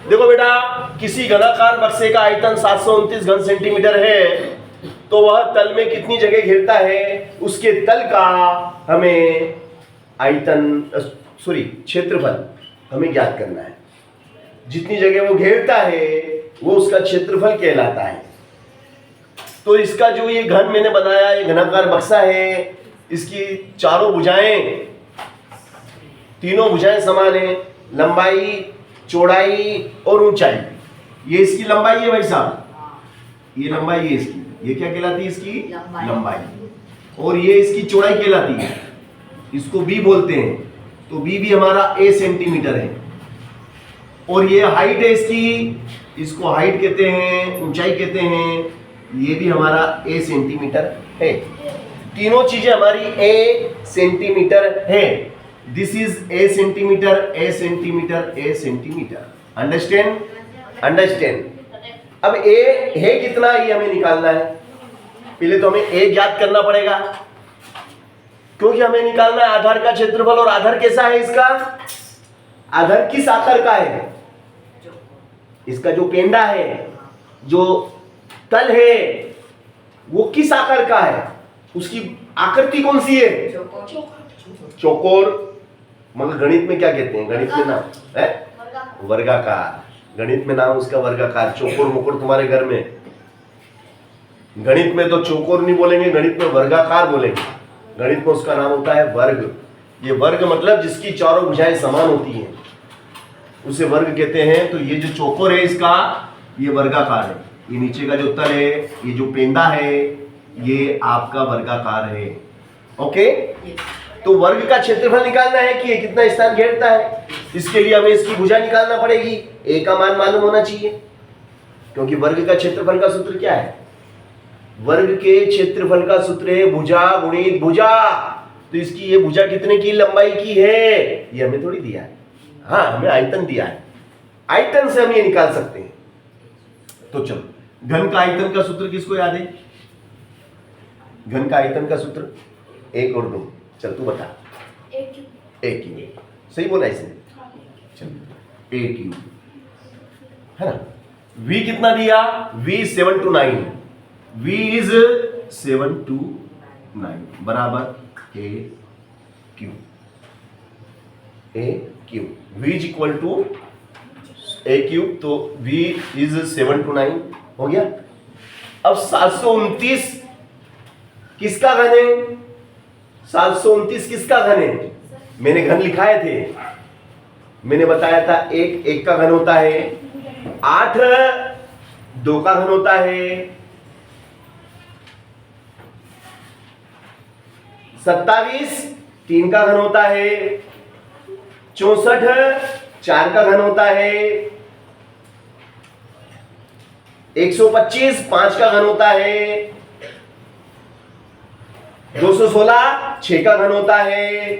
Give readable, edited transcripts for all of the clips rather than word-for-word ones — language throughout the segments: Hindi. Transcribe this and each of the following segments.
देखो बेटा, किसी घनाकार बक्से का आयतन 729 घन सेंटीमीटर है, तो वह तल में कितनी जगह घेरता है, उसके तल का हमें क्षेत्रफल हमें ज्ञात करना है। जितनी जगह वो घेरता है वो उसका क्षेत्रफल कहलाता है। तो इसका जो ये घन मैंने बनाया, ये घनाकार बक्सा है, इसकी चारों भुजाएं, तीनों भुजाएं समान है, लंबाई, चौड़ाई और ऊंचाई। ये इसकी लंबाई है भाई साहब, ये लंबाई है इसकी, ये क्या कहलाती है, इसकी लंबाई। और ये इसकी चौड़ाई कहलाती है, इसको बी बोलते हैं। तो बी भी हमारा ए सेंटीमीटर है। और ये हाइट है इसकी, इसको हाइट कहते हैं, ऊंचाई कहते हैं, ये भी हमारा ए सेंटीमीटर है। तीनों चीजें हमारी ए सेंटीमीटर है। This is a centimetre, A centimetre, A centimetre. Understand? Understand. अब ए है कितना, ये हमें निकालना है। पहले तो हमें ए ज्ञात करना पड़ेगा, क्योंकि हमें निकालना है आधार का क्षेत्रफल। और आधार कैसा है इसका, आधार किस आकार का है, इसका जो पेंडा है, जो तल है, वो किस आकार का है, उसकी आकृति कौन सी है, चौकोर। मगर गणित में क्या कहते हैं, गणित में नाम है वर्गाकार। गणित में नाम उसका वर्गाकार। चौकोर मुकुट तुम्हारे घर में, गणित में तो चौकोर नहीं बोलेंगे, गणित में वर्गाकार बोलेंगे। गणित में उसका नाम होता है वर्ग। ये वर्ग मतलब जिसकी चारों भुजाएं समान होती हैं, उसे वर्ग कहते हैं। तो ये जो चौकोर है इसका, ये वर्गाकार है। ये नीचे का जो तल है, ये जो पेंदा है, ये आपका वर्गाकार है। ओके? तो वर्ग का क्षेत्रफल निकालना है कि ये कितना स्थान घेरता है। इसके लिए हमें इसकी भुजा निकालना पड़ेगी। ए का मान मालूम होना चाहिए, क्योंकि वर्ग का क्षेत्रफल का सूत्र क्या है, वर्ग के क्षेत्रफल का सूत्र है भुजा गुणित भुजा। तो इसकी ये भुजा कितने की लंबाई की है, ये हमें थोड़ी दिया है, हाँ हमें आयतन दिया है। आयतन से हम ये निकाल सकते हैं। तो चलो, घन का आयतन का सूत्र किसको याद है, घन का आयतन का सूत्र 1 और 2। चल तू बता। ए क्यूब, सही बोला इसने। चल ए क्यूब है ना। v कितना दिया, v 7 to 9, v is 7 to 9 बराबर a cube. A cube, v is equal to a cube, तो v इज 7 to 9 हो गया। अब 729 किसका घन है, 729 किसका घन है, मैंने घन लिखाए थे, मैंने बताया था एक का घन होता है 8, 2 का घन होता है 27, 3 का घन होता है 64, 4 का घन होता है 125, 5 का घन होता है 216, 6 का घन होता है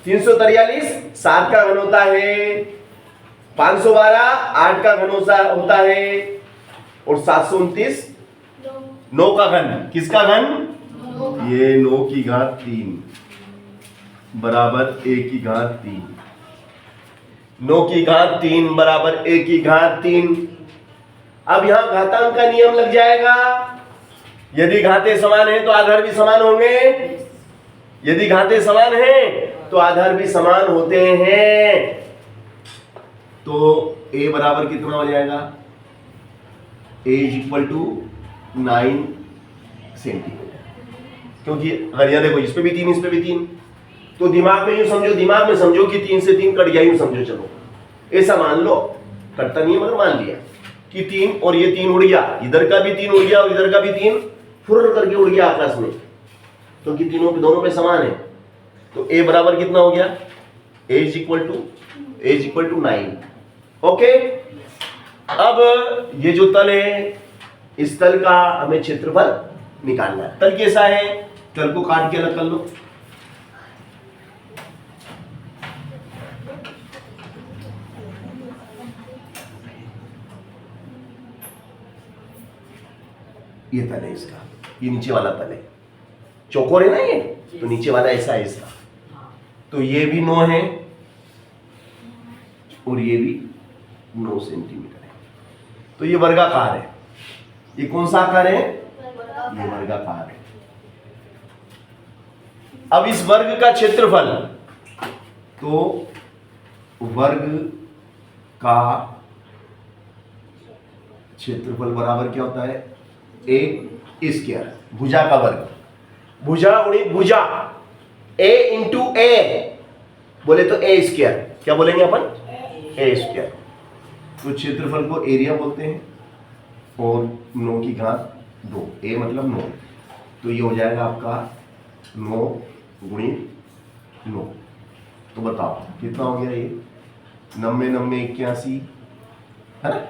343, 7 का घन होता है 512, 8 का घन होता है और 729 9 का घन। किसका घन, ये 9 की घात 3 बराबर 1 की घात 3। 9 की घात 3 बराबर 1 की घात 3। अब यहां घातांक का नियम लग जाएगा। यदि घातें समान हैं तो आधार भी समान होंगे, यदि घातें समान हैं तो आधार भी समान होते हैं। तो a बराबर कितना हो जाएगा, a is equal to 9 centimetre. क्योंकि अगर यहां देखो, इस पे भी 3, इस पे भी 3, तो दिमाग में यूं समझो, दिमाग में समझो कि 3 से 3 कट गया, यूं समझो। चलो ऐसा मान लो, कटता नहीं है मगर मान लिया कि 3 और ये 3 उड़ गया, इधर का भी 3 उड़ गया और इधर का भी 3 फुर्र करके उड़ गया आकाश में, क्योंकि तीनों दोनों पे समान है। तो a बराबर कितना हो गया, a is equal to 9। Okay, अब ये जो तल है, इस तल का हमें क्षेत्रफल निकालना है। तल कैसा है, तल को काट के अलग कर लो। ये तल है इसका, ये नीचे वाला तल है, चौकोर है ना ये, तो नीचे वाला ऐसा है इसका। तो ये भी 9 है और ये भी 9 सेंटीमीटर है। तो ये वर्गाकार है। ये कौन सा आकार है? ये वर्गाकार है। अब इस वर्ग का क्षेत्रफल, तो वर्ग का क्षेत्रफल बराबर क्या होता है? ए स्क्वायर, भुजा का वर्ग, भुजा गुणित भुजा, ए इंटू ए, बोले तो ए स्क्वायर, क्या बोलेंगे अपन? ए स्क्वायर। तो क्षेत्रफल को एरिया बोलते हैं और 9 की घात 2, ए मतलब 9, तो ये हो जाएगा आपका 9 गुणित 9। तो बताओ कितना हो गया ये? 90 90 81 है ना।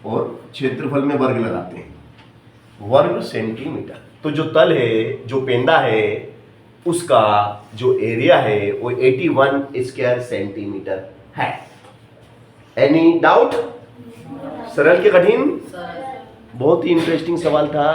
और क्षेत्रफल में वर्ग लगाते हैं, वर्ग सेंटीमीटर। तो जो तल है, जो पेंदा है, उसका जो एरिया है वो 81 स्क्वायर सेंटीमीटर है। Any doubt? सरल के कठिन? बहुत ही इंटरेस्टिंग सवाल था।